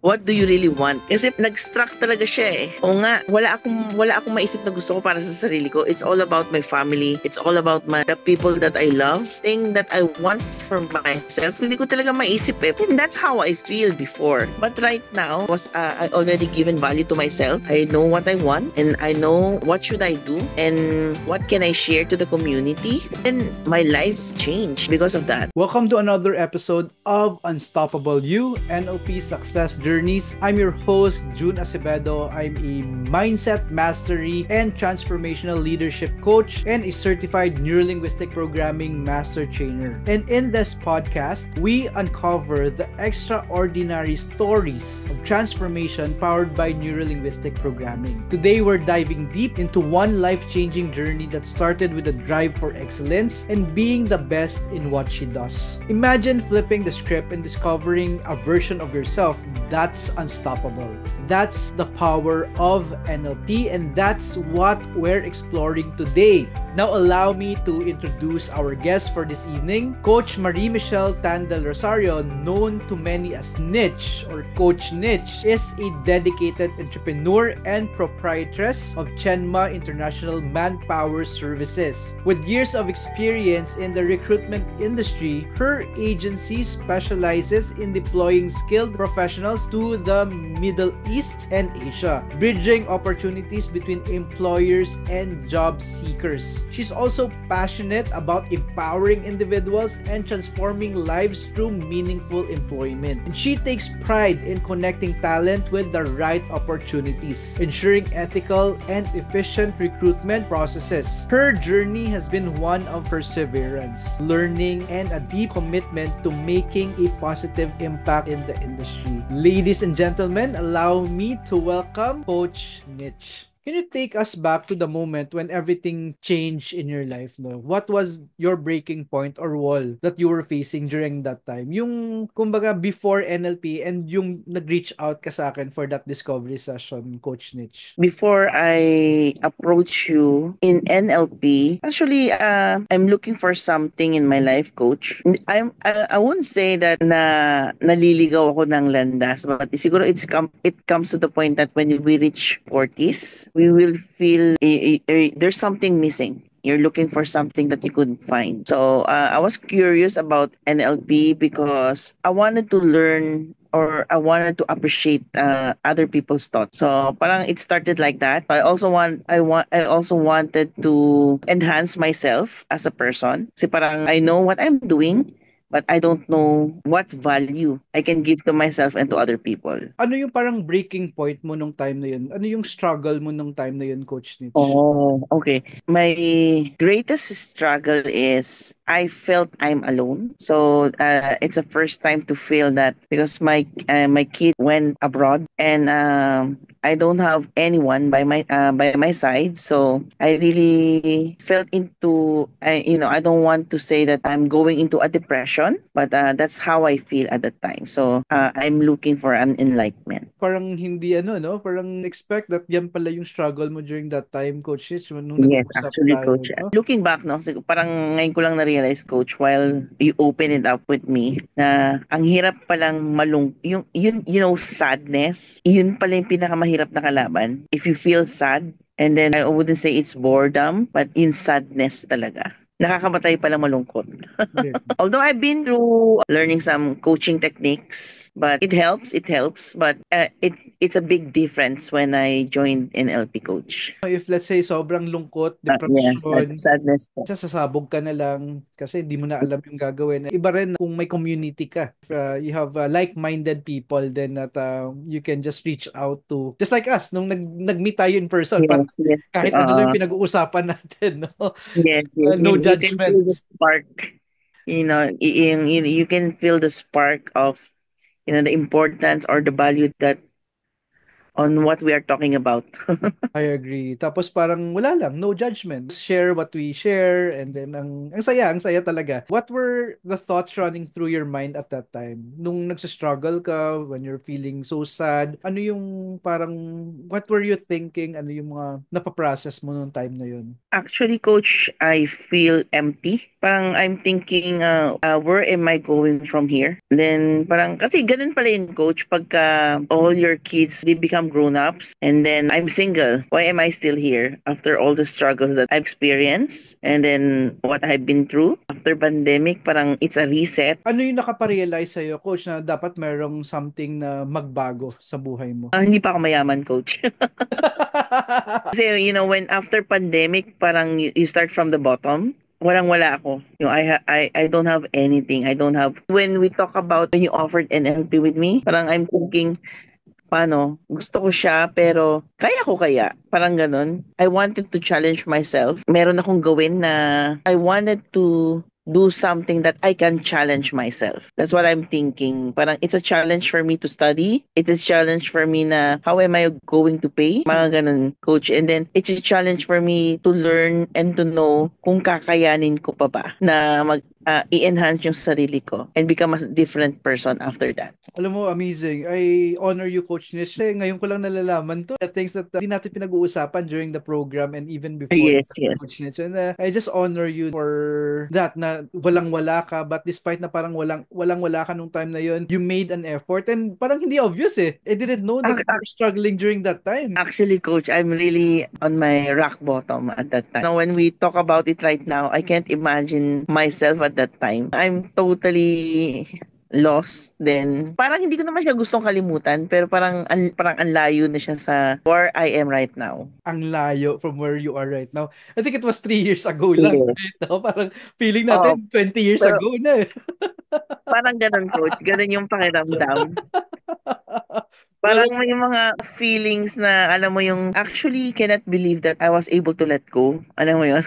what do you really want? Kasi nag-struck talaga siya eh. O nga, wala akong maisip na gusto ko para sa sarili ko. It's all about my family. It's all about the people that I love. Thing that I want for myself. Hindi ko talaga maisip eh. And that's how I feel before. But right now, I already given value to myself. I know what I want and I know what should I do and what can I share to the community. And my life changed because of that. Welcome to another episode of Unstoppable You, NLP Success Journeys. I'm your host, June Acevedo. I'm a mindset mastery and transformational leadership coach and a certified neurolinguistic programming master trainer. And in this podcast, we uncover the extraordinary stories of transformation powered by neurolinguistic programming. Today, we're diving deep into one life-changing journey that started with a drive for excellence and being the best in what she does. Imagine flipping the script and discovering a version of yourself that's unstoppable. That's the power of NLP, and that's what we're exploring today. Now, allow me to introduce our guest for this evening, Coach Marie-Michelle Tan del Rosario, known to many as Niche or Coach Niche, is a dedicated entrepreneur and proprietress of Chenma International Manpower Services. With years of experience in the recruitment industry, her agency specializes in deploying skilled professionals to the Middle East and Asia, bridging opportunities between employers and job seekers. She's also passionate about empowering individuals and transforming lives through meaningful employment. And she takes pride in connecting talent with the right opportunities, ensuring ethical and efficient recruitment processes. Her journey has been one of perseverance, learning, and a deep commitment to making a positive impact in the industry. Ladies and gentlemen, allow me to welcome Coach Mitch. Can you take us back to the moment when everything changed in your life, no? What was your breaking point or wall that you were facing during that time? Yung, kumbaga, before NLP and yung nag-reach out ka sa akin for that discovery session, Coach Mitch. Before I approach you in NLP, actually, I'm looking for something in my life, coach. I won't say that naliligaw ako ng landas, but siguro it comes to the point that when we reach 40s, we will feel there's something missing. You're looking for something that you couldn't find. So I was curious about NLP because I wanted to learn or I wanted to appreciate other people's thoughts. So parang it started like that. I also wanted to enhance myself as a person. Kasi parang I know what I'm doing, but I don't know what value I can give to myself and to other people. Ano yung parang breaking point mo nung time na yun? Ano yung struggle mo nung time na yun, Coach Mitch? Oh, okay. My greatest struggle is I felt I'm alone. So it's the first time to feel that because my kid went abroad and I don't have anyone by my side. So I really felt into I don't want to say that I'm going into a depression, but that's how I feel at that time. So I'm looking for an enlightenment. Parang hindi ano, no? Parang expect that yan pala yung struggle mo during that time, Coach Mitch, nung Yes, nag-uusap actually, tayo, coach. no? Looking back, no, parang ngayon ko lang na-realize, coach, while you open it up with me, na ang hirap palang sadness, yun pala yung pinakamahirap na kalaban. If you feel sad, and then I wouldn't say it's boredom, but in sadness talaga. Nakakamatay palang malungkot. Yeah. Although I've been through learning some coaching techniques, but it helps, but it's a big difference when I joined NLP coach. If let's say sobrang lungkot, Yes, depression, sadness. sasabog ka na lang kasi hindi mo na alam yung gagawin. Iba rin kung may community ka. If, you have like-minded people then that you can just reach out to. Just like us, nung nag-meet tayo in person, Yes, yes. kahit ano lang yung pinag-uusapan natin, no? Yes, yes. No You can judgment. feel the spark. You can feel the spark of, the importance or the value that on what we are talking about. I agree. Tapos parang wala lang, no judgment. Share what we share and then ang saya talaga. What were the thoughts running through your mind at that time? Nung nagsa-struggle ka, when you're feeling so sad, ano yung parang, what were you thinking? Ano yung mga napaprocess mo nung time na yun? Actually, coach, I feel empty. Parang I'm thinking, where am I going from here? Then parang, kasi ganun pala yun, coach, pagka all your kids, they become grown-ups, and then I'm single. Why am I still here after all the struggles that I've experienced and then what I've been through? After pandemic, parang it's a reset. Ano yung nakaparealize sa'yo, coach, na dapat merong something na magbago sa buhay mo? Hindi pa ako mayaman, coach. Kasi, when after pandemic, parang you start from the bottom. Walang-wala ako. I don't have anything. I don't have... When we talk about when you offered NLP with me, parang I'm thinking, paano? Gusto ko siya, pero kaya ko kaya? Parang ganun. I wanted to challenge myself. Meron akong gawin na I wanted to do something that I can challenge myself. That's what I'm thinking. Parang it's a challenge for me to study. It is a challenge for me na how am I going to pay? Mga ganun, coach. And then it's a challenge for me to learn and to know kung kakayanin ko pa ba na i-enhance yung sarili ko and become a different person after that. Alam mo, amazing. I honor you, Coach Nish. Kasi ngayon ko lang nalalaman to. The things that hindi natin pinag-uusapan during the program and even before, Yes, yes. Coach Nish. And I just honor you for that, na walang-wala ka, but despite na parang walang-wala ka nung time na yun, you made an effort and parang hindi obvious eh. I didn't know that you were struggling during that time. Actually, coach, I'm really on my rock bottom at that time. Now, when we talk about it right now, I can't imagine myself at that time. I'm totally lost then. Parang hindi ko naman siya gustong kalimutan, pero parang ang layo na siya sa where I am right now. Ang layo from where you are right now. I think it was 3 years ago lang. Yes. Right? No? Parang feeling Oo, natin 20 years pero ago na eh. parang ganun, coach. Ganun yung pakiramdam. Well, Parang may mga feelings na, alam mo yung, actually, cannot believe that I was able to let go. Alam mo yun?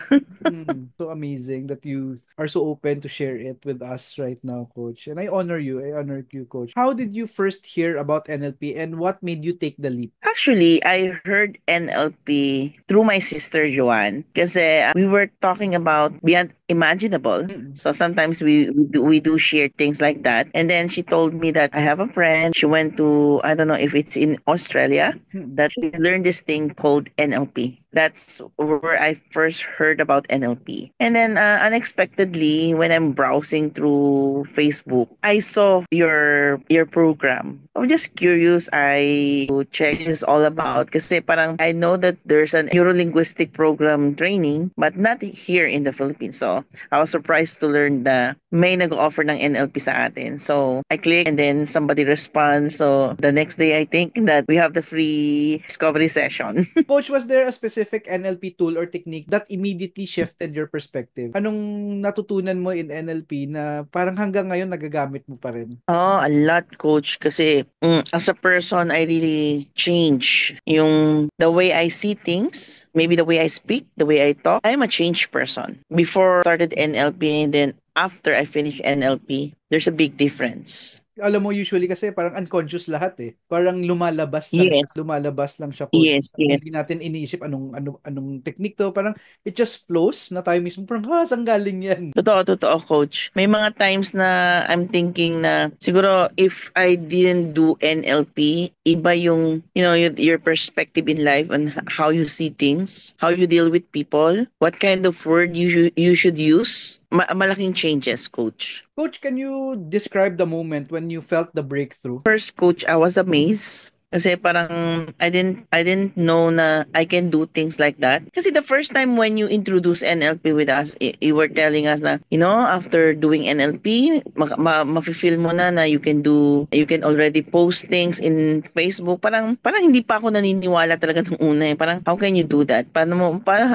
so amazing that you are so open to share it with us right now, Coach. And I honor you. I honor you, Coach. How did you first hear about NLP and what made you take the leap? Actually, I heard NLP through my sister Joanne kasi we were talking about beyond imaginable. So sometimes we do share things like that. And then she told me that I have a friend. She went to, I don't know if it's in Australia, that she learned this thing called NLP. That's where I first heard about NLP. And then unexpectedly, when I'm browsing through Facebook, I saw your program. I'm just curious. I check what it's all about kasi parang I know that there's an neuro-linguistic program training but not here in the Philippines. So I was surprised to learn na may nag-offer ng NLP sa atin. So I click and then somebody responds. So the next day I think that we have the free discovery session. Coach, was there a specific NLP tool or technique that immediately shifted your perspective? Anong natutunan mo in NLP na parang hanggang ngayon nagagamit mo pa rin? Oh, a lot, coach. Kasi as a person, I really change yung the way I see things, maybe the way I speak, the way I talk. I'm a changed person. Before I started NLP and then after I finished NLP, there's a big difference. Alam mo, usually kasi parang unconscious lahat eh. Parang Yes, lumalabas lang siya, Coach. yes, yes. Hindi natin iniisip anong technique to. Parang it just flows na tayo mismo. Parang, saan galing yan? Totoo, coach. May mga times na I'm thinking na siguro if I didn't do NLP, iba yung, your perspective in life and how you see things, how you deal with people, what kind of word you should use. Malaking changes, coach. Coach, can you describe the moment when you felt the breakthrough? First, coach, I was amazed. Kasi parang I didn't know na I can do things like that. Kasi the first time when you introduce NLP with us, you were telling us na, after doing NLP, mafe-feel mo na you can already post things in Facebook. Parang hindi pa ako naniniwala talaga nung una eh. Parang how can you do that?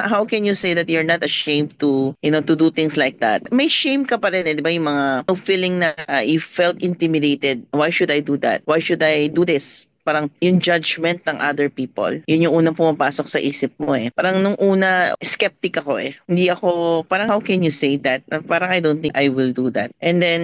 How can you say that you're not ashamed to do things like that? May shame ka pa rin eh, di ba? Yung mga feeling na you felt intimidated. Why should I do that? Why should I do this? parang yung judgment ng other people, yun yung unang pumapasok sa isip mo eh. Parang nung una, skeptic ako eh. Hindi ako, parang how can you say that? Parang I don't think I will do that. And then,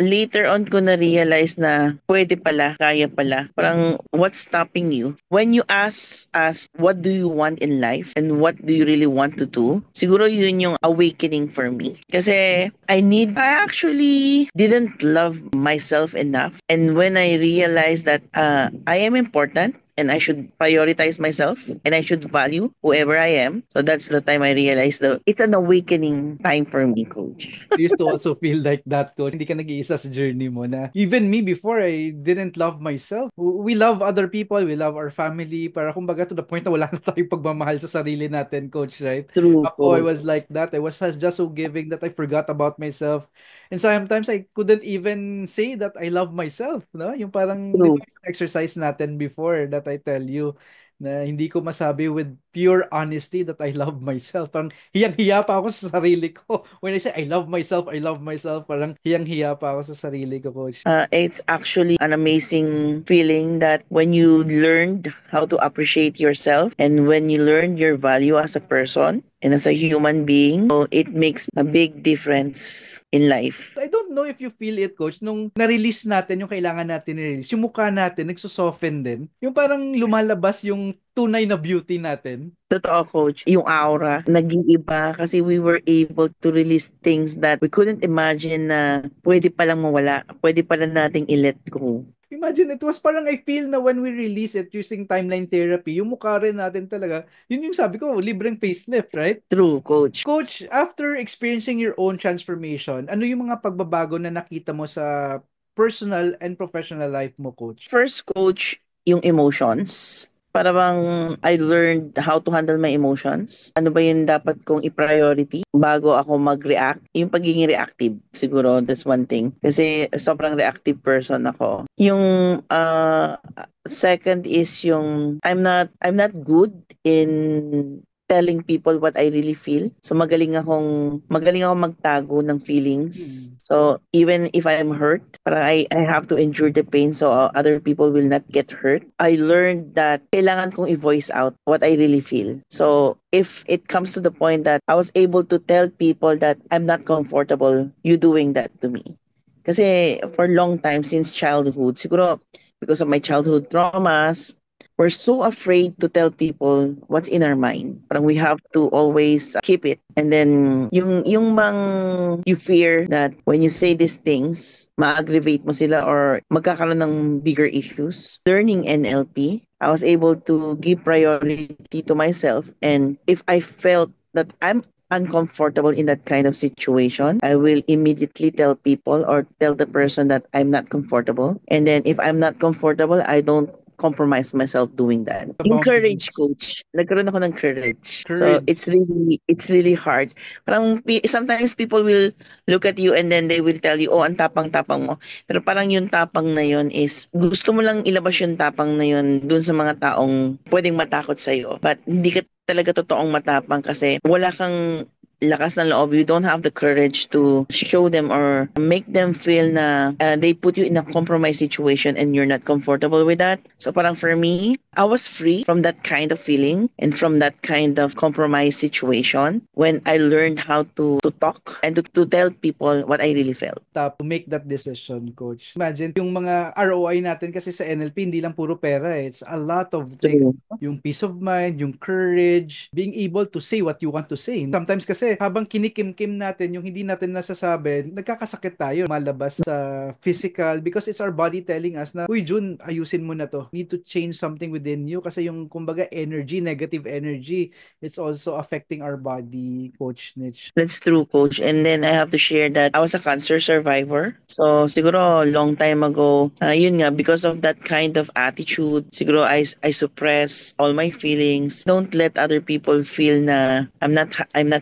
later on ko na-realize na pwede pala, kaya pala. Parang what's stopping you? When you ask us, what do you want in life and what do you really want to do? Siguro yun yung awakening for me. Kasi I actually didn't love myself enough. And when I realized that I am important, and I should prioritize myself and I should value whoever I am. So that's the time I realized that it's an awakening time for me, coach. I used to also feel like that, coach. Hindi ka nag-iisa sa journey mo na even me before, I didn't love myself. We love other people, we love our family, para kumbaga to the point na wala na tayong pagmamahal sa sarili natin, coach, right? True, Ako, I coach. was like that. I was just so giving that I forgot about myself. And sometimes I couldn't even say that I love myself, no? Yung parang, di True. ba, yung exercise natin before that I tell you, na hindi ko masabi with pure honesty that I love myself. Parang hiyang-hiya pa ako sa sarili ko. When I say I love myself, parang hiyang-hiya pa ako sa sarili ko, coach. It's actually an amazing feeling that when you learned how to appreciate yourself and when you learn your value as a person and as a human being, so it makes a big difference in life. I don't know if you feel it, coach, nung na-release natin yung kailangan natin i-release, yung mukha natin nagsusoften din. Yung parang lumalabas yung tunay na beauty natin. Totoo, coach. Yung aura, naging iba kasi we were able to release things that we couldn't imagine na pwede palang mawala, pwede pala nating i-let go. Imagine, it was parang I feel na when we release it using timeline therapy, yung mukha rin natin talaga, yun yung sabi ko, libreng facelift, right? True, coach. Coach, after experiencing your own transformation, ano yung mga pagbabago na nakita mo sa personal and professional life mo, coach? First, coach, yung emotions. Para bang I learned how to handle my emotions. Ano ba yung dapat kong i-priority bago ako mag-react? Yung pagiging reactive, siguro, that's one thing. Kasi sobrang reactive person ako. Yung second is yung I'm not good in telling people what I really feel. So magaling akong magtago ng feelings. So even if I'm hurt, parang I have to endure the pain so other people will not get hurt. I learned that kailangan kong i-voice out what I really feel. So if it comes to the point that I was able to tell people that I'm not comfortable you doing that to me. Kasi for a long time since childhood, siguro because of my childhood traumas, we're so afraid to tell people what's in our mind. Parang we have to always keep it. And then yung you fear that when you say these things, ma-aggravate mo sila or magkakaroon ng bigger issues. Learning NLP, I was able to give priority to myself, and if I felt that I'm uncomfortable in that kind of situation, I will immediately tell people or tell the person that I'm not comfortable. And then if I'm not comfortable, I don't compromise myself doing that. The Yung courage, boundaries. coach. Nagkaroon ako ng courage. So Courage. it's really hard. Parang sometimes people will look at you and then they will tell you, oh, ang tapang-tapang mo. Pero parang yung tapang na yun is gusto mo lang ilabas yung tapang na yun dun sa mga taong pwedeng matakot sa'yo. But hindi ka talaga totoong matapang kasi wala kang lakas ng loob. You don't have the courage to show them or make them feel na they put you in a compromised situation and you're not comfortable with that. So parang for me, I was free from that kind of feeling and from that kind of compromised situation when I learned how to talk and to tell people what I really felt. To make that decision, coach. Imagine, yung mga ROI natin kasi sa NLP, hindi lang puro pera. It's a lot of things. True. Yung peace of mind, yung courage, being able to say what you want to say. Sometimes kasi, habang kinikimkim natin, yung hindi natin nasasabi, nagkakasakit tayo. Malabas sa physical because it's our body telling us na, uy, Jun, ayusin mo na to. Need to change something within you kasi yung, kumbaga, energy, negative energy, it's also affecting our body, Coach Nitch. That's true, coach. And then I have to share that I was a cancer survivor. So siguro long time ago, yun nga, because of that kind of attitude, siguro I suppress all my feelings. Don't let other people feel na I'm not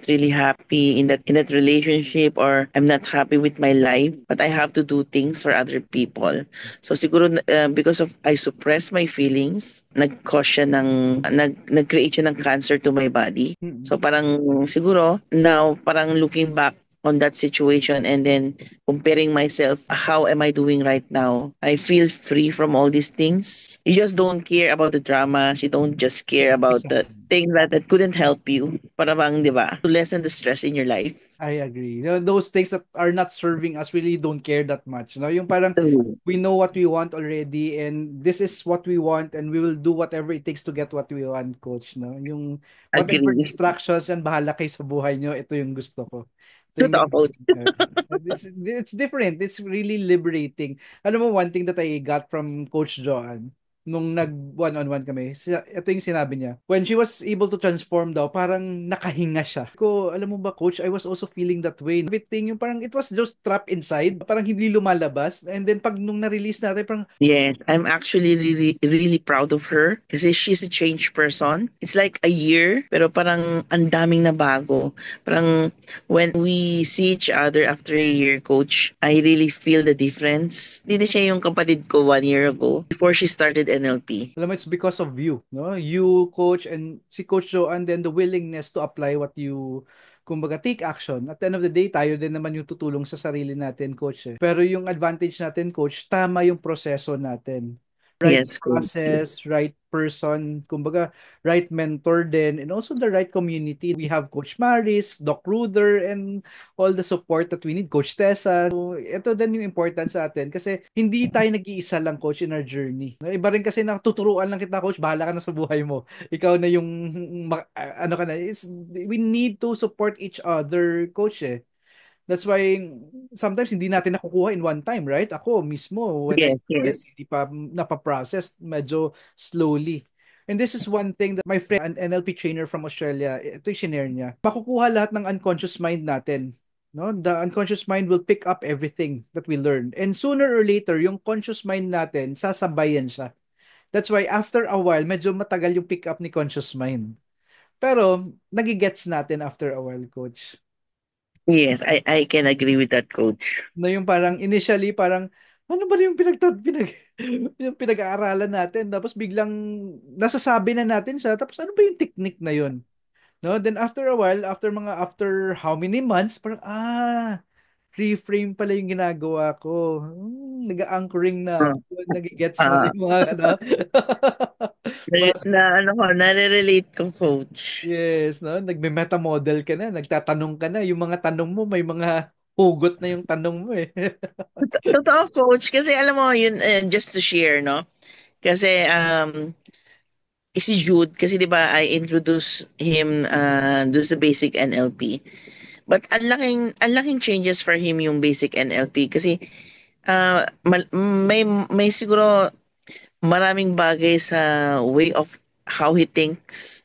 really happy in that relationship or I'm not happy with my life, but I have to do things for other people. So siguro because of I suppress my feelings, nag-create siya ng cancer to my body. So parang siguro now parang looking back on that situation and then comparing myself, how am I doing right now? I feel free from all these things. You just don't care about the drama. You don't just care about the Exactly. things that couldn't help you. Para bang, di ba? To lessen the stress in your life. I agree. Those things that are not serving us really don't care that much. No, yung parang True. we know what we want already and this is what we want and we will do whatever it takes to get what we want, coach. No, yung whatever Agree. distractions yan, bahala kayo sa buhay nyo. Ito yung gusto ko. Ito yung Totoo, coach. it's different. It's really liberating. Alam mo, one thing that I got from Coach Joanne, nung nag one-on-one kami, ito yung sinabi niya. When she was able to transform daw, parang nakahinga siya. Ko, alam mo ba, coach, I was also feeling that way. Everything, yung parang it was just trapped inside, parang hindi lumalabas. And then pag nung na-release natin, parang, Yes, I'm actually really really proud of her kasi she's a changed person. It's like a year pero parang ang daming nabago. Parang when we see each other after a year, coach, I really feel the difference. Hindi na siya yung kapatid ko 1 year ago before she started NLP. alam mo, it's because of you, no? You, coach, and si Coach Joanne, then the willingness to apply what you, kumbaga, take action. At the end of the day, tayo din naman yung tutulong sa sarili natin, coach. Eh. Pero yung advantage natin, coach, tama yung proseso natin. Right Yes, coach. process, right person, kumbaga, right mentor din, and also the right community. We have Coach Maris, Doc Ruder, and all the support that we need. Coach Tessa. So, ito din yung important sa atin kasi hindi tayo nag-iisa lang, coach, in our journey. Iba rin kasi na tuturuan lang kita, coach, bahala ka na sa buhay mo. Ikaw na yung, ano ka na, we need to support each other, coach eh. That's why sometimes hindi natin nakukuha in one time, right? Ako mismo, when I Yes, do it, yes. hindi pa napaprocess, medyo slowly. And this is one thing that my friend, an NLP trainer from Australia, ito yung shinare niya. Makukuha lahat ng unconscious mind natin. No? The unconscious mind will pick up everything that we learned. And sooner or later, yung conscious mind natin, sasabayan siya. That's why after a while, medyo matagal yung pick up ni conscious mind. Pero, nagigets natin after a while, coach. Yes, I can agree with that, coach. Na yung parang initially parang ano ba yung yung pinag-aaralan natin tapos biglang nasasabi na natin siya tapos ano ba yung technique na yun, no? Then after a while, after how many months, parang reframe pala yung ginagawa ko. Nag-anchoring na Uh, ako, nagigets mo na uh, yung mga ano. na ano ko, nare-relate ko, coach. Yes, no? Nagme-meta model ka na, nagtatanong ka na, yung mga tanong mo may mga hugot na yung tanong mo eh. Totoo, coach. Kasi alam mo, yun, just to share, no? Kasi si Jude, kasi di ba I introduced him do sa basic NLP. But ang laking changes for him yung basic NLP kasi may siguro maraming bagay sa way of how he thinks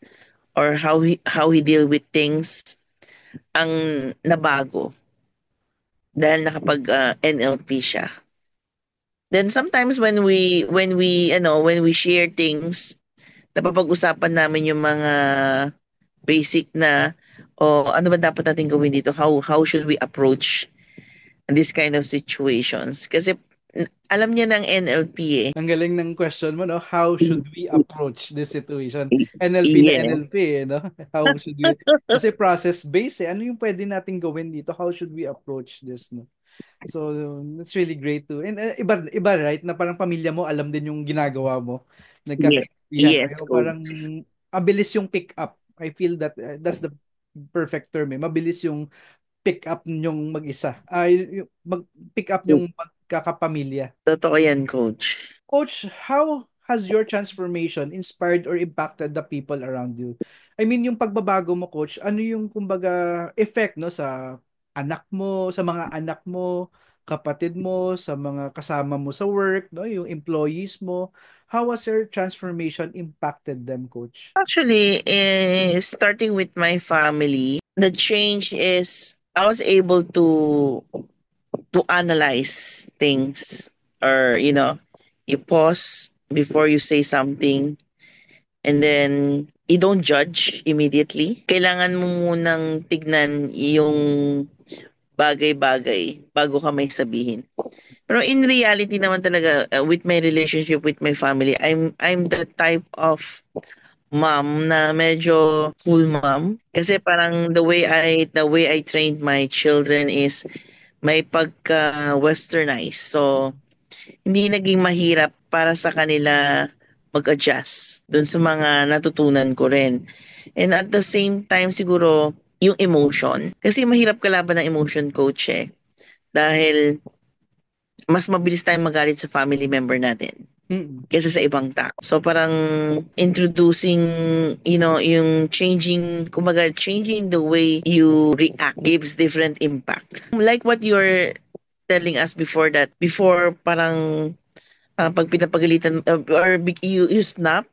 or how he deal with things ang nabago dahil nakapag NLP siya. Then sometimes when we share things, napapag-usapan namin yung mga basic na o ano ba dapat natin gawin dito? How should we approach this kind of situations? Kasi alam niya ng NLP eh. Ang galing ng question mo, no? How should we approach this situation? NLP na Yes. NLP, eh, no? How should we... Kasi process-based, eh. Ano yung pwede natin gawin dito? How should we approach this, no? So, that's really great too. And iba, right? Na parang pamilya mo, alam din yung ginagawa mo. Yes. Nagkakaintindihan Yes, kayo. Parang coach. abilis yung pick up. I feel that that's the perfect term, eh. Mabilis yung pick up nyong mag-isa. Yung mag-pick up nyong magkakapamilya. Totoo yan, coach. Coach, how has your transformation inspired or impacted the people around you? I mean, yung pagbabago mo, coach, ano yung kumbaga effect no sa anak mo, sa mga anak mo, kapatid mo, sa mga kasama mo sa work, no, yung employees mo. How has your transformation impacted them, coach? Actually, starting with my family, the change is I was able to analyze things or you pause before you say something and then you don't judge immediately. Kailangan mo munang tignan yung bagay-bagay bago ka may sabihin. Pero in reality naman talaga with my relationship with my family, I'm the type of mom na medyo cool mom. Kasi parang the way I trained my children is may pagka westernized. So hindi naging mahirap para sa kanila mag-adjust dun sa mga natutunan ko rin. And at the same time siguro yung emotion. Kasi mahirap kalaban ng emotion, coach eh. Dahil mas mabilis tayong magalit sa family member natin Mm. kaysa sa ibang tao. So parang introducing, yung changing the way you react gives different impact. Like what you're telling us before, that before parang pag pinapagalitan, you snap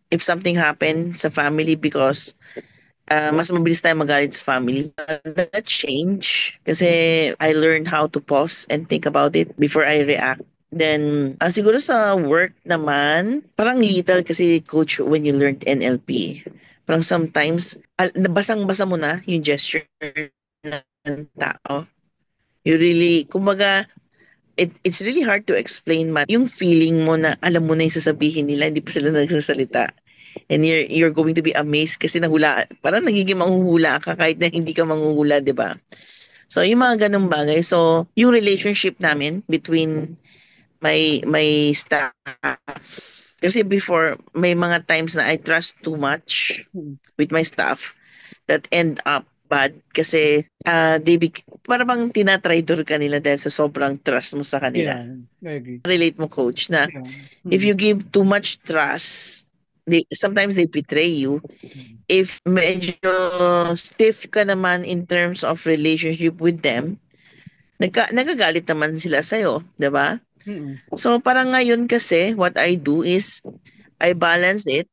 if something happened sa family because mas mabilis tayo magalit sa family. That change kasi I learned how to pause and think about it before I react. Then, siguro sa work naman, parang little kasi coach when you learned NLP. Parang sometimes, nabasang-basa mo na yung gesture ng tao. You really, kumbaga, it's really hard to explain yung feeling mo na alam mo na yung sasabihin nila, hindi pa sila nagsasalita. And you're going to be amazed kasi parang nagiging manghuhula ka kahit na hindi ka manghuhula, 'di ba? So yung mga ganung bagay. So yung relationship namin between my staff, kasi before may mga times na I trust too much Mm. with my staff that end up bad kasi para bang tinatraidor ka nila dahil sa sobrang trust mo sa kanila. Yeah, I agree. Relate mo, coach, na Yeah. if Mm. you give too much trust, sometimes they betray you. Mm. If medyo stiff ka naman in terms of relationship with them, nagagalit naman sila sa'yo, 'di ba? Mm. So parang ngayon kasi what I do is I balance it,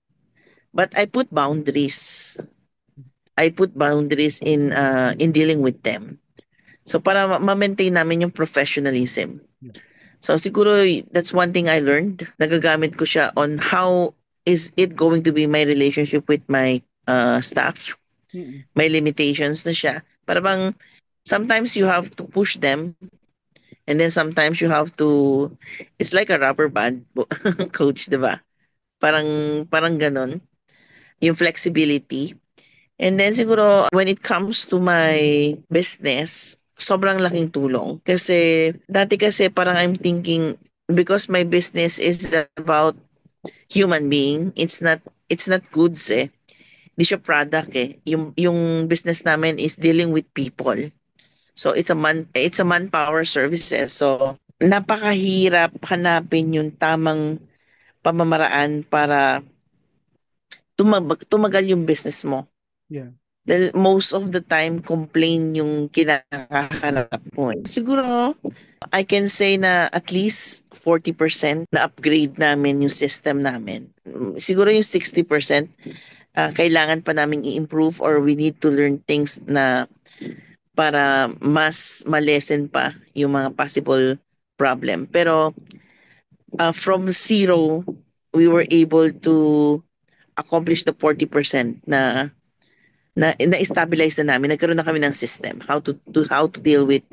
but I put boundaries. I put boundaries in dealing with them. So para ma-maintain namin yung professionalism. Yeah. So siguro that's one thing I learned. Nagagamit ko siya on how is it going to be my relationship with my staff. Mm. May limitations na siya. Para bang sometimes you have to push them, and then sometimes you have to, it's like a rubber band, coach, di ba? Parang ganon. Yung flexibility. And then siguro when it comes to my business, sobrang laking tulong. Kasi dati kasi parang I'm thinking, because my business is about human being, it's not goods eh. Hindi siya product eh. Yung business namin is dealing with people. So it's a manpower services. So napakahirap hanapin yung tamang pamamaraan para tumagal yung business mo. Yeah. Dahil most of the time, complain yung kinakaharap mo eh. Siguro, I can say na at least 40% na upgrade namin yung system namin. Siguro yung 60%, kailangan pa namin i-improve or we need to learn things na para mas malesen pa yung mga possible problem. Pero from zero, we were able to accomplish the 40% na-stabilize na namin. Nagkaroon na kami ng system how to deal with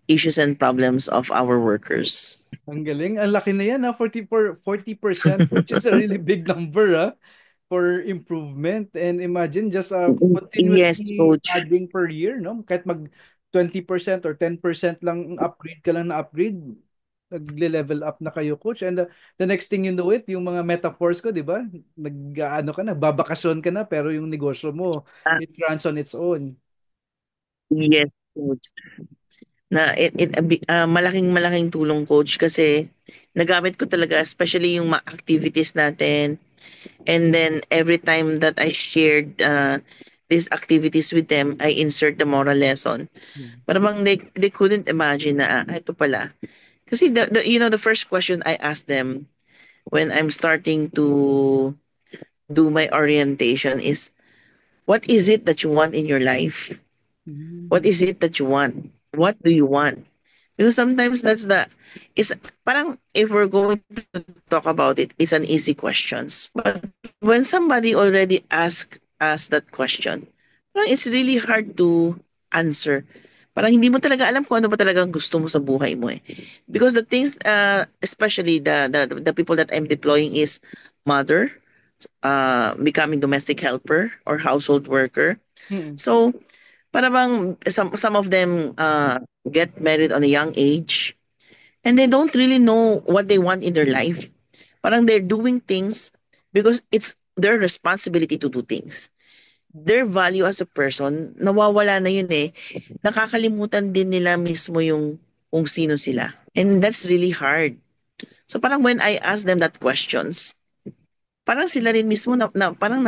issues and problems of our workers. Ang galing. Ang laki na yan, ha? 40%, which is a really big number, ha? For improvement. And imagine just Yes, continuously coach. adding per year, no? Kahit mag 20% or 10% lang upgrade ka lang na upgrade, nagle-level up na kayo, coach. And the next thing you know it, yung mga metaphors ko, di ba? Nag-ano ka na, babakasyon ka na, pero yung negosyo mo, Ah, it runs on its own. yes, coach. Na malaking malaking tulong, coach, kasi nagamit ko talaga especially yung mga activities natin, and then every time that I shared these activities with them, I insert the moral lesson. Hmm. Para bang they couldn't imagine na ito pala. Kasi the first question I asked them when I'm starting to do my orientation is, what is it that you want in your life? What Mm. is it that you want? What do you want? Because sometimes it's parang if we're going to talk about it, it's an easy questions. But when somebody already ask us that question, parang it's really hard to answer. Parang hindi mo talaga alam kung ano ba talaga gusto mo sa buhay mo eh. Because the things, especially the people that I'm deploying is mother, becoming domestic helper or household worker. Mm. So, para bang some of them get married on a young age and they don't really know what they want in their life. Parang they're doing things because it's their responsibility to do things. Their value as a person, nawawala na yun eh. Nakakalimutan din nila mismo yung kung sino sila. And that's really hard. So parang when I ask them that questions, parang sila rin mismo parang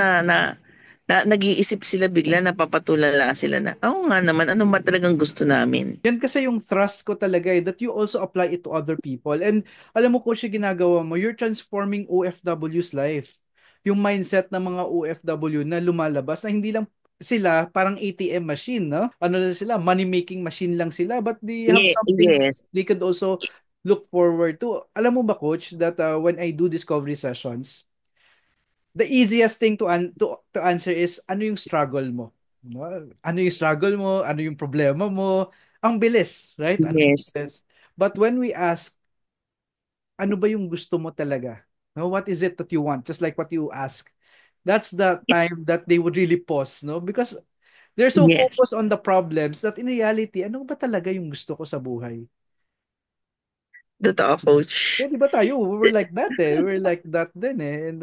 nag-iisip sila bigla, napapatulala sila na, oo nga naman, ano ba talagang gusto namin? Yan kasi yung thrust ko talaga eh, that you also apply it to other people. And alam mo, coach, yung ginagawa mo, you're transforming OFW's life. Yung mindset ng mga OFW na lumalabas na hindi lang sila parang ATM machine, no? Ano na sila, money-making machine lang sila, but they have something Yes, they could also look forward to. Alam mo ba, coach, that when I do discovery sessions, the easiest thing to answer is ano yung struggle mo? No? Ano yung struggle mo? Ano yung problema mo? Ang bilis, right? Ang yes, bilis. But when we ask, ano ba yung gusto mo talaga? No, what is it that you want? Just like what you ask. That's the time that they would really pause, no? Because they're so yes. focused on the problems that in reality, ano ba talaga yung gusto ko sa buhay? Totoo, coach. So, di ba tayo? We were like that eh. We were like that then eh. And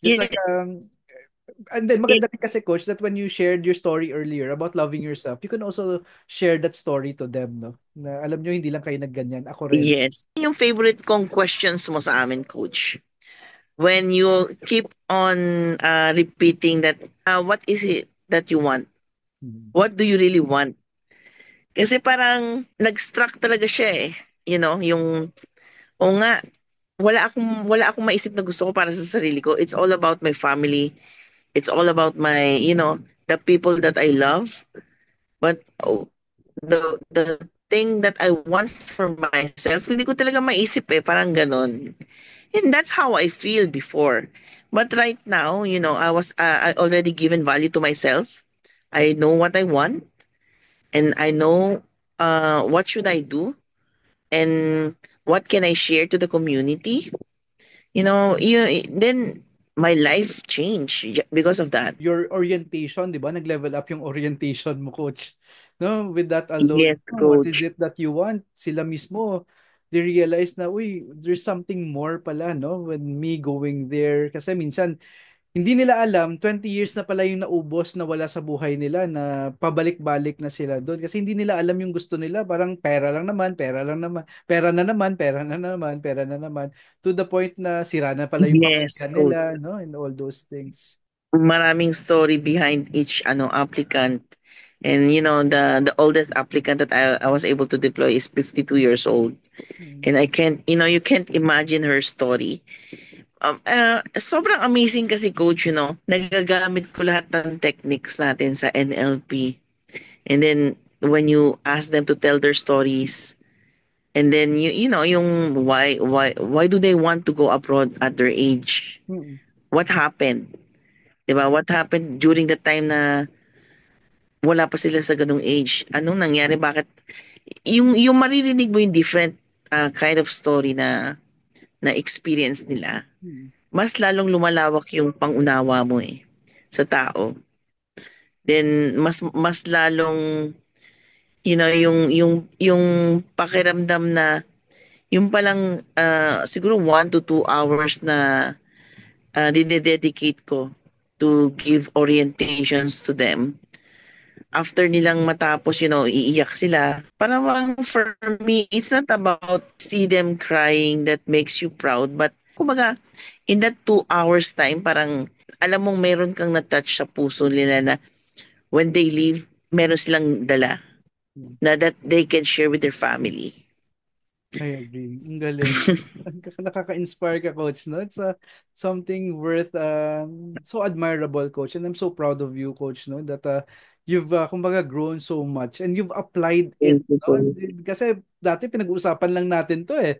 just like It, and then it, maganda rin kasi coach that when you shared your story earlier about loving yourself, you can also share that story to them, no? Na alam nyo, hindi lang kayo nagganyan. Ako rin. yes. Yung favorite kong questions mo sa amin, coach. When you keep on repeating that, what is it that you want? Hmm. What do you really want? Kasi parang nag-struck talaga siya eh. You know, yung, o nga, wala akong maisip na gusto ko para sa sarili ko. It's all about my family. It's all about my, the people that I love. But the thing that I want for myself, hindi ko talaga maisip eh, parang ganon. And that's how I feel before. But right now, I already given value to myself. I know what I want and I know what should I do and what can I share to the community. Then my life changed because of that. Your orientation, di ba? Nag-level up yung orientation mo, coach. No? With that alone, Yes, no, what is coach. it that you want? Sila mismo, they realize na, uy, there's something more pala, no? When me going there. Kasi minsan, hindi nila alam, 20 years na pala yung naubos na wala sa buhay nila na pabalik-balik na sila doon. Kasi hindi nila alam yung gusto nila. Parang pera lang naman, pera lang naman, pera na naman, pera na naman, pera na naman. To the point na sira na pala yung Yes, pamilya nila, coach. no? And all those things. Maraming story behind each applicant. And the oldest applicant that I was able to deploy is 52 years old. Mm. And I can't, you can't imagine her story. Sobrang amazing kasi coach, nagagamit ko lahat ng techniques natin sa NLP. And then when you ask them to tell their stories, and then yung why do they want to go abroad at their age? Mm. What happened? 'Di ba? What happened during the time na wala pa sila sa ganung age? Anong nangyari? Bakit yung maririnig mo yung different kind of story na experience nila, Mm. mas lalong lumalawak yung pangunawa mo eh sa tao. Then mas lalong yung pakiramdam na yung palang siguro 1 to 2 hours na dinededicate ko to give orientations to them. After nilang matapos, iiyak sila. Parang for me, it's not about see them crying that makes you proud. But, kumbaga, in that 2 hours time, parang alam mong meron kang na-touch sa puso nila na when they leave, meron silang dala Mm. na that they can share with their family. I agree. Ang galing. Nakaka-inspire ka, coach, no? It's something worth so admirable, coach. And I'm so proud of you, coach, no? That you've kumbaga grown so much and you've applied it, Thank you, no? Coach. Kasi dati pinag-uusapan lang natin to eh.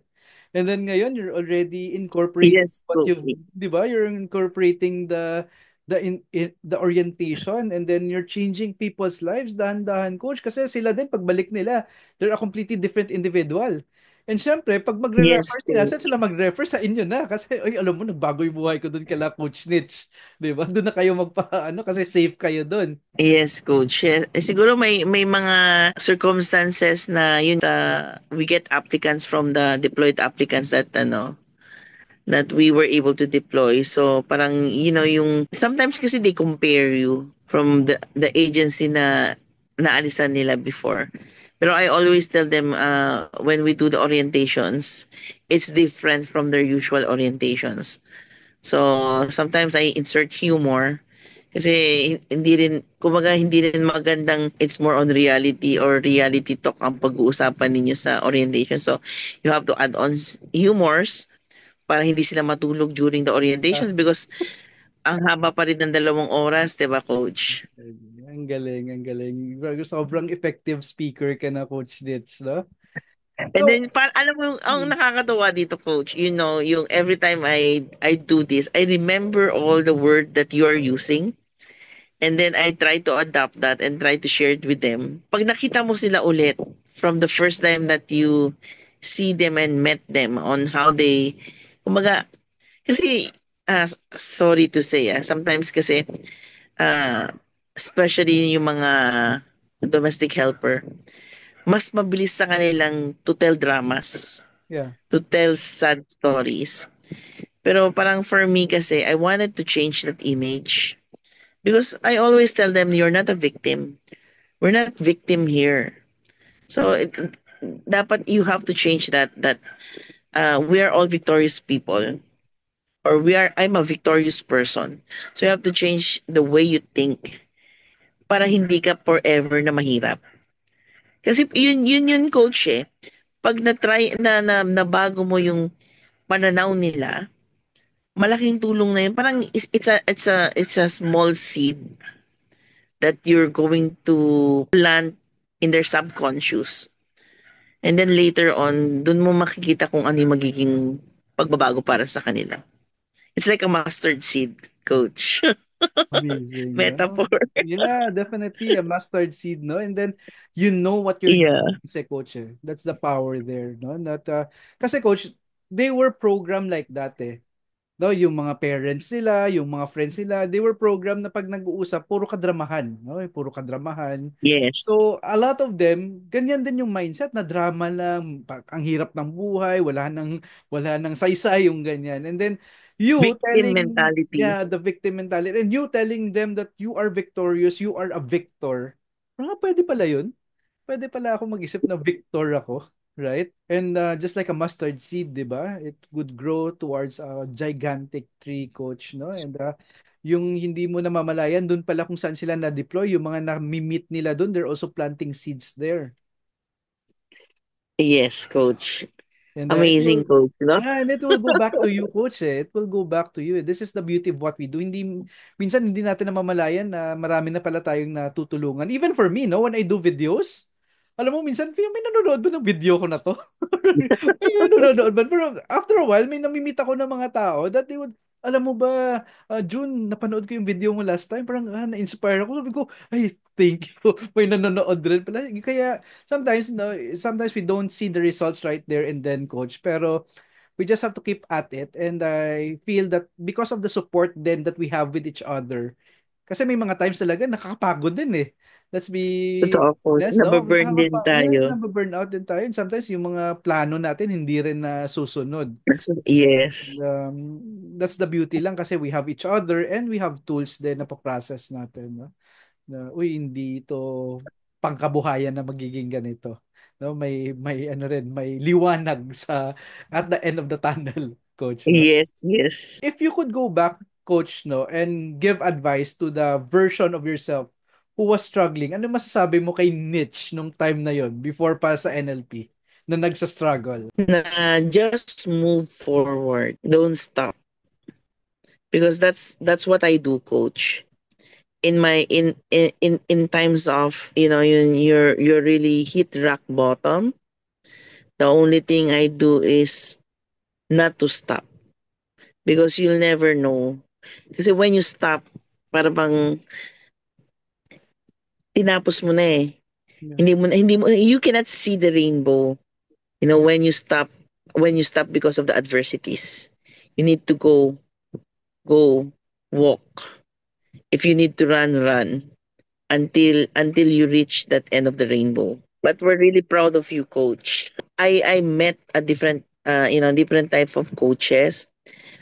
And then ngayon you're already incorporating Yes, what Coach. you've, 'di ba? You're incorporating the orientation and then you're changing people's lives dahan-dahan, coach, kasi sila din pagbalik nila, they're a completely different individual. And syempre, pag Yes, magre-refer sila, saan coach. sila mag-refer sa inyo na? Kasi, ay, alam mo, nagbago yung buhay ko doon kala Coach Nitch. Di ba? Doon na kayo magpa, kasi safe kayo doon. Yes, coach. Yes. Siguro may mga circumstances na yun we get applicants from the deployed applicants that we were able to deploy. So parang yung sometimes kasi they compare you from the agency na naalisan nila before. Pero I always tell them when we do the orientations, it's different from their usual orientations. So sometimes I insert humor kasi hindi rin magandang it's more on reality or reality talk ang pag-uusapan ninyo sa orientation. So you have to add on humors para hindi sila matulog during the Ah, orientations because ang haba pa rin ng 2 oras, 'di ba, coach? ang galing, ang galing. Sobrang effective speaker ka na, Coach Nitch, no? And So, then alam mo ang mm, nakakatuwa dito, coach, yung every time I do this, I remember all the word that you are using. And then I try to adapt that and try to share it with them. Pag nakita mo sila ulit from the first time that you see them and met them on how they, kumaga, kasi, sorry to say, sometimes kasi, uh, especially yung mga domestic helper, mas mabilis sa kanilang to tell dramas, yeah. to tell sad stories. Pero parang for me kasi, I wanted to change that image. Because I always tell them, you're not a victim. We're not victim here. So dapat you have to change that we are all victorious people, or I'm a victorious person. So you have to change the way you think para hindi ka forever na mahirap. Kasi yun coach eh. Pag na-try na bago mo yung pananaw nila, malaking tulong na yun. Parang it's a small seed that you're going to plant in their subconscious. And then later on, dun mo makikita kung ano yung magiging pagbabago para sa kanila. It's like a mustard seed, coach. Amazing, no? Metaphor. Yeah, definitely a mustard seed, no? And then you know what you're Yeah. doing kasi coach eh. That's the power there, no? Kasi coach, they were programmed like that eh. No, yung mga parents nila, yung mga friends nila, they were programmed na pag nag-uusap, puro kadramahan, no? Puro kadramahan. Yes. So, a lot of them, ganyan din yung mindset na drama lang, ang hirap ng buhay, wala nang saysay yung ganyan. And then you Victim telling, mentality. yeah, the victim mentality, and you telling them that you are victorious, you are a victor. Pwede pala yun. Pwede pala ako mag-isip na victor ako, right? And just like a mustard seed, 'di ba? It would grow towards a gigantic tree, coach, no? And yung hindi mo namamalayan doon pala kung saan sila na-deploy, yung mga na-meet nila doon, they're also planting seeds there. Yes, coach. And it Amazing will, coach, no? yeah, and it will go back to you, coach. Eh. It will go back to you. This is the beauty of what we do. Minsan hindi natin namamalayan na marami na pala tayong natutulungan. Even for me, no, when I do videos, alam mo, minsan, may nanonood ba ng video ko na to? May nanonood ba? Pero after a while, may namimit ako ng mga tao that they would, alam mo ba, June, napanood ko yung video mo last time. Parang na-inspire ako. Sabi ko, ay, thank you. May nanonood rin pala. Kaya, sometimes, no, sometimes we don't see the results right there and then, coach. Pero, we just have to keep at it. And I feel that because of the support then that we have with each other, kasi may mga times talaga nakakapagod din eh. Let's be Totoo, coach. honest, no? Nababurn din Yeah, tayo. nababurn out din tayo. And sometimes yung mga plano natin hindi rin na susunod. Yes. That's the beauty lang kasi we have each other and we have tools din na pa-process natin, no? Na, uy, hindi ito pangkabuhayan na magiging ganito. No, may ano rin, may liwanag sa at the end of the tunnel, coach, no? Yes, yes. If you could go back, coach, no, and give advice to the version of yourself who was struggling, ano masasabi mo kay Mitch nung time na yon before pa sa NLP na nagsa-struggle? Na just move forward. Don't stop. Because that's what I do, coach. In my in times of you're really hit rock bottom, the only thing I do is not to stop because you'll never know. Kasi when you stop, para bang tinapos mo na eh. Yeah. Hindi mo you cannot see the rainbow when you stop because of the adversities, you need to go walk. If you need to run, run until you reach that end of the rainbow. But we're really proud of you, coach. I met a different type of coaches,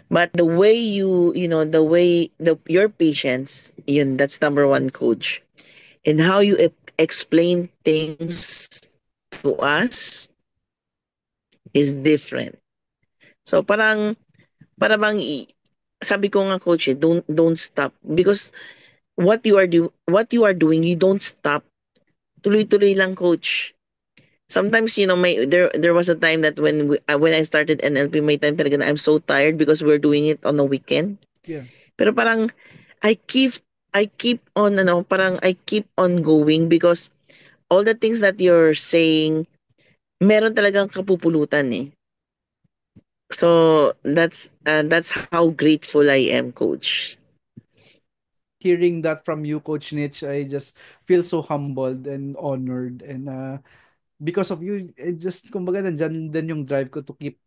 but the way the way your patience, that's number one, coach. And how you explain things to us is different. So para bang sabi ko nga, coach, don't stop, because what you are doing, you don't stop. Tuloy-tuloy lang, coach. Sometimes, there was a time that when I started NLP, may time talaga na I'm so tired because we're doing it on a weekend. Yeah. Pero parang I keep I keep on going, because all the things that you're saying, meron talagang kapupulutan eh. So that's how grateful I am, coach. Hearing that from you, Coach Nitch, I just feel so humbled and honored. And because of you, it just, kumbaga, nandyan din yung drive ko to keep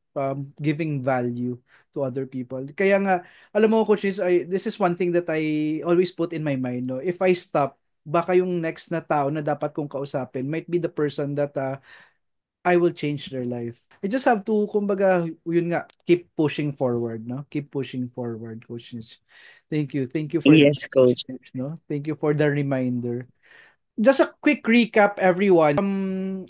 giving value to other people. Kaya nga, alam mo, Coach Nitch, this is one thing that I always put in my mind. No? If I stop, baka yung next na tao na dapat kong kausapin might be the person that I will change their life. I just have to, kumbaga, yun nga, keep pushing forward, no? Keep pushing forward, Coach Nitch. Thank you. Thank you for that, Yes, coach. no? Thank you for the reminder. Just a quick recap, everyone.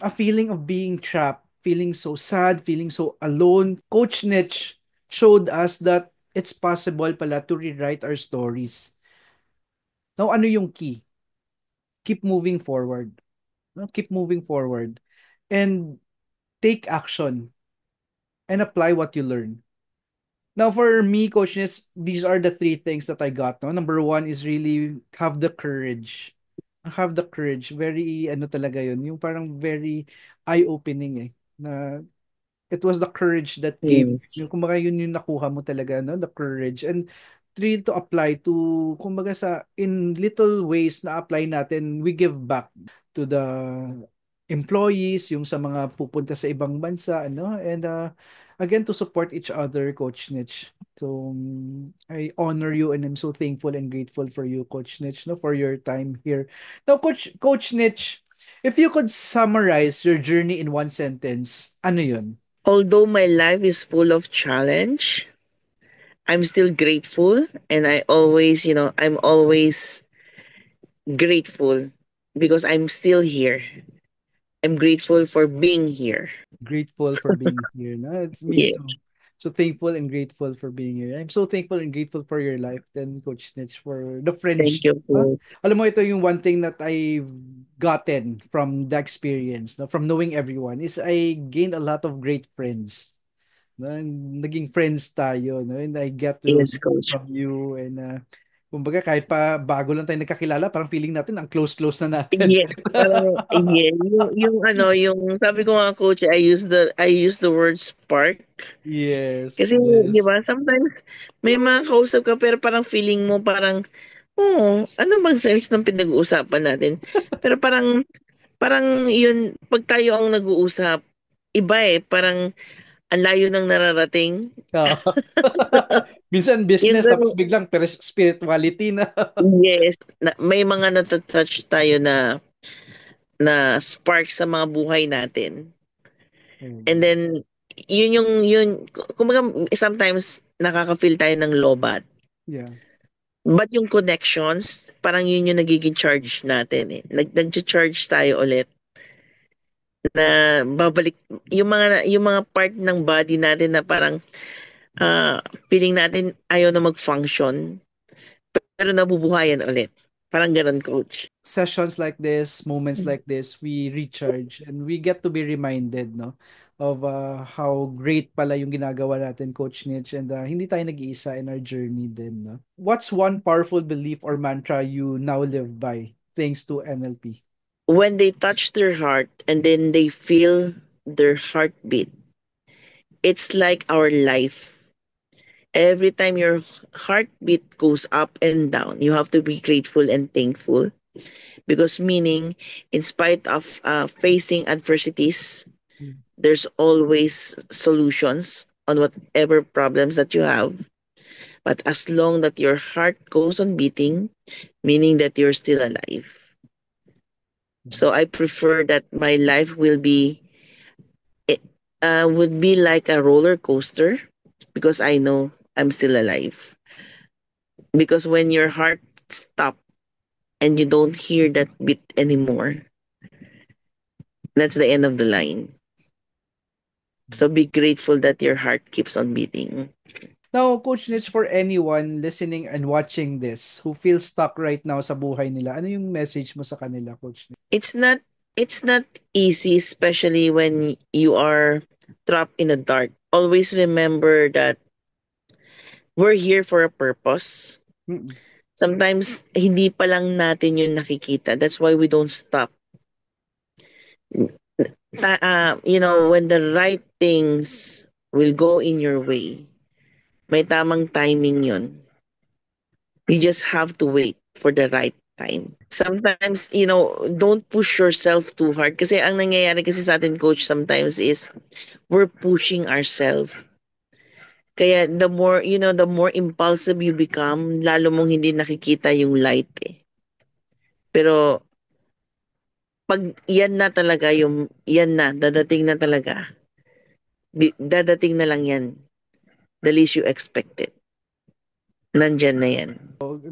A feeling of being trapped, feeling so sad, feeling so alone. Coach Nitch showed us that it's possible pala to rewrite our stories. Now, ano yung key? Keep moving forward. No? Keep moving forward. And take action and apply what you learn. Now, for me, Coach Nitch, these are the three things that I got. No? Number one is really have the courage. Have the courage. Very, ano talaga yun, yung parang very eye-opening eh. Na it was the courage that gave, Yes. yung kumbaga yun yung nakuha mo talaga, no? The courage. And really to apply to, kumbaga sa, in little ways na apply natin, we give back to the employees, yung sa mga pupunta sa ibang bansa, ano? And again, to support each other, Coach Nitch. So I honor you and I'm so thankful and grateful for you, Coach Nitch, no, for your time here. Now, Coach Nitch, if you could summarize your journey in one sentence, ano yun? Although my life is full of challenge, I'm still grateful, and I'm always grateful because I'm still here. I'm grateful for being here. Grateful for being here. No, it's me too. Yes. So thankful and grateful for being here. I'm so thankful and grateful for your life, then Coach Nitch, for the Thank friendship. you Huh? po. Alam mo, ito yung one thing that I've gotten from the experience, no, from knowing everyone, is I gained a lot of great friends. No? Naging friends tayo, no? And I get to Yes, learn coach. from you. And kumbaga, kahit pa bago lang tayo nagkakilala, parang feeling natin ang close-close na natin. Yes, parang yeah, yung sabi ko nga, coach, I use the word spark. Yes, Kasi 'di yes. ba, sometimes may mga kausap ka pero parang feeling mo parang, "Oh, ano bang sense ng pinag-uusapan natin?" Pero parang parang yun 'pag tayo ang nag-uusap, iba, eh, parang ang layo ng nararating. Oo. Minsan Yun business tapos dun, biglang spirituality na. yes, may mga nata-touch tayo na spark sa mga buhay natin. And Ayun. then yun kumbaga sometimes nakaka-feel tayo ng lobat. Yeah. But yung connections, parang yun yung nagiging charge natin, eh. Nagcha-charge tayo ulit na babalik yung mga part ng body natin na parang, feeling natin ayaw na mag-function, pero nabubuhayan ulit. Parang gano'n, coach. Sessions like this, moments like this, we recharge and we get to be reminded, no, of how great pala yung ginagawa natin, Coach Nitch, and hindi tayo nag-iisa in our journey din, no? What's one powerful belief or mantra you now live by thanks to NLP? When they touch their heart and then they feel their heartbeat, it's like our life. Every time your heartbeat goes up and down, you have to be grateful and thankful, because meaning, in spite of facing adversities, there's always solutions on whatever problems that you have. But as long that your heart goes on beating, meaning that you're still alive. So I prefer that my life will be it would be like a roller coaster because I know I'm still alive. Because when your heart stops and you don't hear that beat anymore, that's the end of the line. So be grateful that your heart keeps on beating. Now, Coach Nitch, for anyone listening and watching this who feels stuck right now sa buhay nila, ano yung message mo sa kanila, Coach Nitch? It's not it's not easy, especially when you are trapped in the dark. Always remember that we're here for a purpose. Mm-mm. Sometimes hindi pa lang natin yun nakikita. That's why we don't stop. When the right things will go in your way, may tamang timing yun. You just have to wait for the right time. Sometimes, don't push yourself too hard. Kasi ang nangyayari kasi sa atin, coach, sometimes is we're pushing ourselves. Kaya the more impulsive you become, lalo mong hindi nakikita yung light eh. Pero pag yan na, dadating na talaga. Dadating na lang yan. The least you expect it. Nandyan na yan.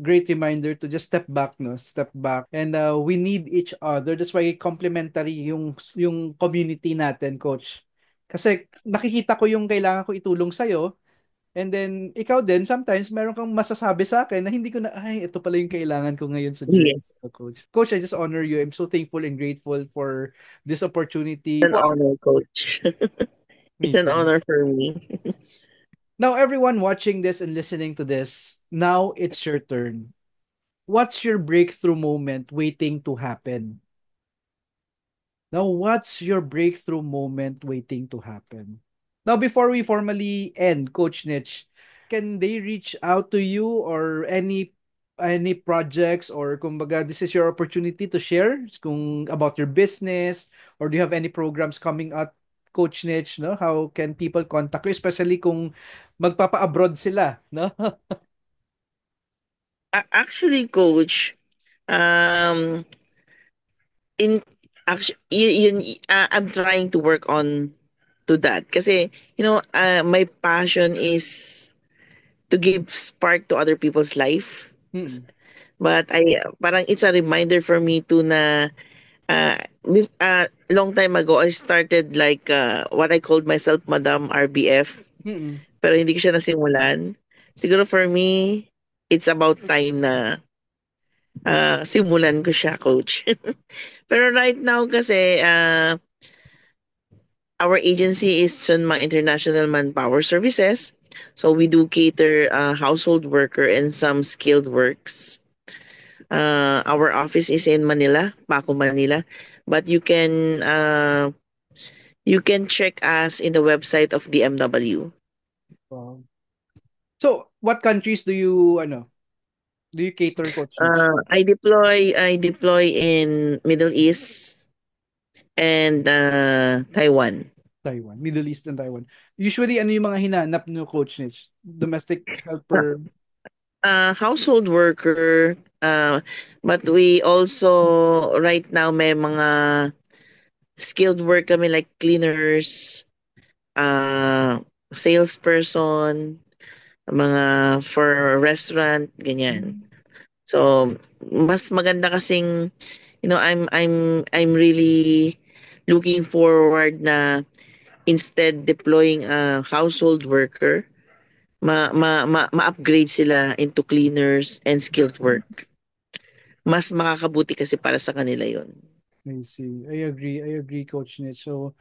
Great reminder to just step back, no? Step back. And we need each other. That's why complementary yung community natin, Coach. Kasi nakikita ko yung kailangan ko itulong sa'yo. And then, ikaw din, sometimes meron kang masasabi sa akin na hindi ko na, ay, ito pala yung kailangan ko ngayon sa journey Yes. ko, Coach. Coach, I just honor you. I'm so thankful and grateful for this opportunity. It's an honor, coach. It's Me an too. honor for me. Now, everyone watching this and listening to this, now it's your turn. What's your breakthrough moment waiting to happen? Now, what's your breakthrough moment waiting to happen? Now, before we formally end, Coach Nitch, can they reach out to you or any projects or kumbaga this is your opportunity to share kung about your business or do you have any programs coming up, Coach Nitch, no? How can people contact you especially kung magpapa-abroad sila, no? Actually, coach, um, in I'm trying to work on to that. Kasi, my passion is to give spark to other people's life. Mm. But parang it's a reminder for me to na long time ago I started like what I called myself Madam RBF, Mm. pero hindi ko siya nasimulan. Siguro for me it's about time na simulan ko siya, coach. Pero right now kasi our agency is Sunma International Manpower Services. So we do cater household worker and some skilled works. Our office is in Manila, Paco, Manila. But you can check us in the website of DMW. Wow. So, what countries do you cater, Coach Nitch? I deploy in Middle East and Taiwan. Taiwan, Middle East and Taiwan. Usually, ano yung mga hinanap nyo, Coach Nitch? Domestic helper. Household worker, but we also right now may mga skilled work kami like cleaners, uh, salesperson, mga for restaurant, ganyan. So, mas maganda kasing, I'm really looking forward na instead deploying a household worker, ma-upgrade sila into cleaners and skilled work. Mas makakabuti kasi para sa kanila yon. I see. I agree, Coach Nitch. So,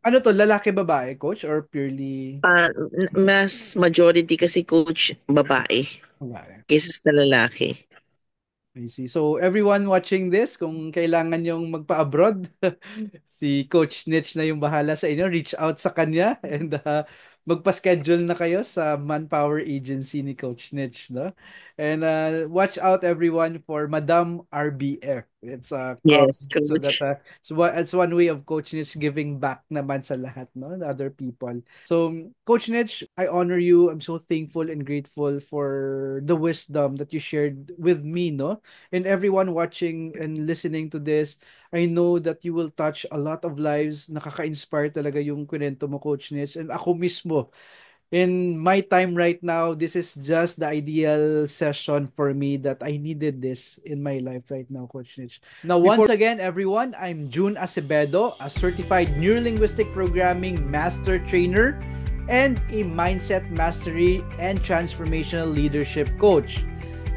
ano to, lalaki babae, Coach, or purely Mas majority kasi coach babae babae? kaysa sa lalaki. I see. So, everyone watching this, kung kailangan yung magpa-abroad, si Coach Nitch na yung bahala sa inyo. Reach out sa kanya and magpa-schedule na kayo sa manpower agency ni Coach Nitch, no? And watch out everyone for Madam RBF. It's a Yes, so that coach. so it's one way of Coach Nitch giving back naman sa lahat, no, the other people. So Coach Nitch, I honor you. I'm so thankful and grateful for the wisdom that you shared with me, no, and everyone watching and listening to this. I know that you will touch a lot of lives. Nakaka-inspire talaga yung kwento mo, Coach Nitch, and ako mismo in my time right now, this is just the ideal session for me that I needed this in my life right now, Coach Nitch. Now, once again, everyone, I'm June Acevedo, a certified neurolinguistic programming master trainer and a mindset mastery and transformational leadership coach.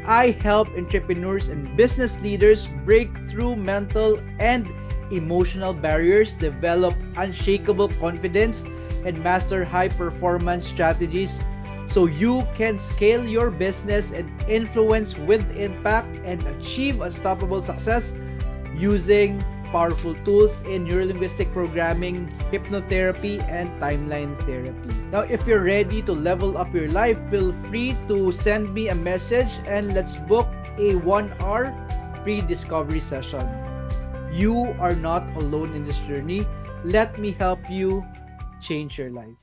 I help entrepreneurs and business leaders break through mental and emotional barriers, develop unshakable confidence, and master high performance strategies so you can scale your business and influence with impact and achieve unstoppable success using powerful tools in neurolinguistic programming, hypnotherapy, and timeline therapy. Now, if you're ready to level up your life, feel free to send me a message and let's book a 1-hour free discovery session. You are not alone in this journey. Let me help you change your life.